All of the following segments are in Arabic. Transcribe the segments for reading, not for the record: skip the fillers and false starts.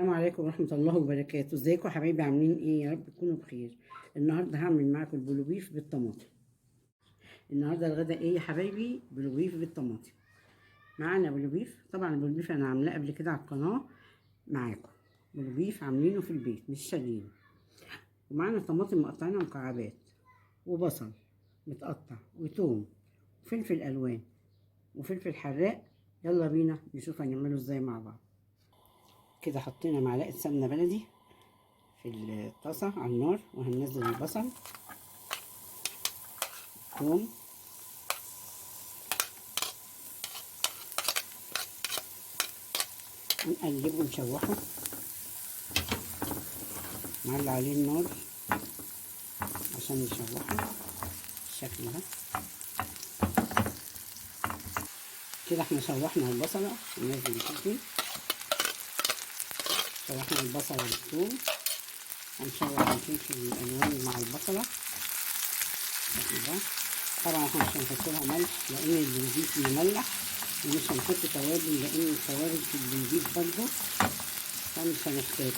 السلام عليكم ورحمة الله وبركاته. ازيكم يا حبايبي؟ عاملين ايه؟ يا رب تكونوا بخير. النهارده هعمل معاكم البلوبيف بالطماطم. النهارده الغدا ايه يا حبايبي؟ بلوبيف بالطماطم. معانا بلوبيف، طبعا البلوبيف انا عاملاه قبل كده على القناة معاكم. بلوبيف عاملينه في البيت مش شارينه. ومعانا طماطم مقطعينها مكعبات، وبصل متقطع، وتوم، وفلفل الوان، وفلفل حراق. يلا بينا نشوف هنعمله ازاي مع بعض. كده حطينا معلقة سمنة بلدي في الطاسة على النار، وهننزل البصل، ثوم، ونقلبه ونشوحه، نعلي عليه النار عشان نشوحه بالشكل ده. كده احنا شوحنا البصلة وننزل الفلفل، شوحنا البصلة بالثوم، هنشوح الفلفل الألوان مع البصلة بالشكل ده. طبعا احنا مش هنحط لها ملح لأن البلوبيف مملح، ومش هنحط توابل لأن التوابل في البلوبيف برضه فمش هنحتاج.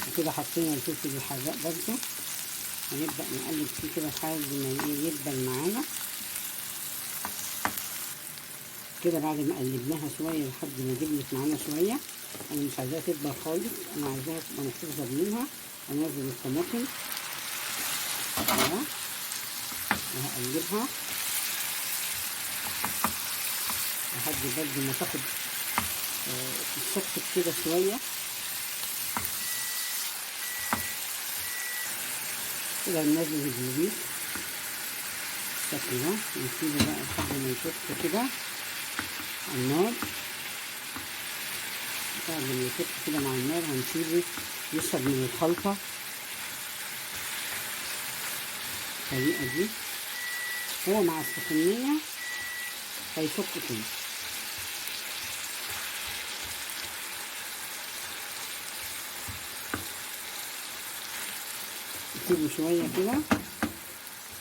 وكده حطينا الفلفل الحراق برضه، هنبدأ نقلب فيه كده لحد ما يدبل معانا. كده بعد ما قلبناها شويه لحد ما دبلت معانا شويه، انا مش عايزاها تدبل خالص، انا عايزاها تبقى محتفظه منها. هنزل الطماطم اهو وهقلبها لحد برضه ما تاخد تتشكل كده شويه. كده ننزل البلوبيف بالشكل ده، ونسيبه بقى لحد ما يفك كده على النار. بعد ما يفك كده مع النار هنسيبه يشرب من الخلطة بالطريقة دي. هو مع السخونية هيفك كده. نسيبه شوية كده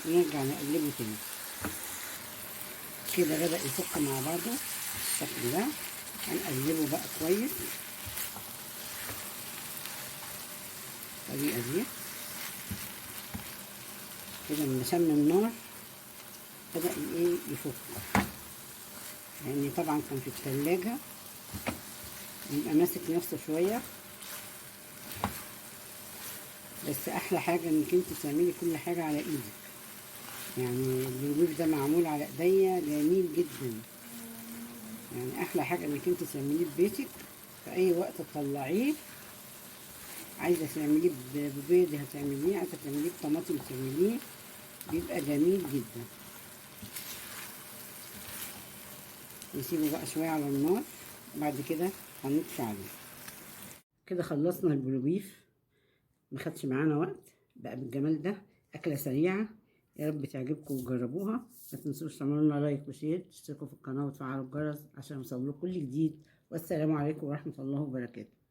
ونرجع نقلبه تاني. كده بدأ يفك مع بعضه بالشكل ده. هنقلبه بقى كويس بالطريقة دي. كده لما شم النار بدأ ايه يفك، يعني طبعا كان في التلاجة بيبقى ماسك نفسه شوية. بس احلى حاجة انك انت تعملي كل حاجة على ايدك، يعني البلوبيف ده معمول على ايديا جميل جدا. يعني احلى حاجة انك انت تعمليه ببيتك في اي وقت تطلعيه. عايزة تعمليه ببيض هتعمليه، عايزة تعمليه بطماطم تعمليه، بيبقى جميل جدا. نسيبه بقى شوية على النار، بعد كده هنطفي عليه. كده خلصنا البلوبيف، مخدش معانا وقت بقى بالجمال ده. أكلة سريعة، يا رب تعجبكم وتجربوها. ما تنسوش تعملوا لنا لايك وشير، تشتركوا في القناة وتفعلوا الجرس عشان يوصلكوا كل جديد. والسلام عليكم ورحمة الله وبركاته.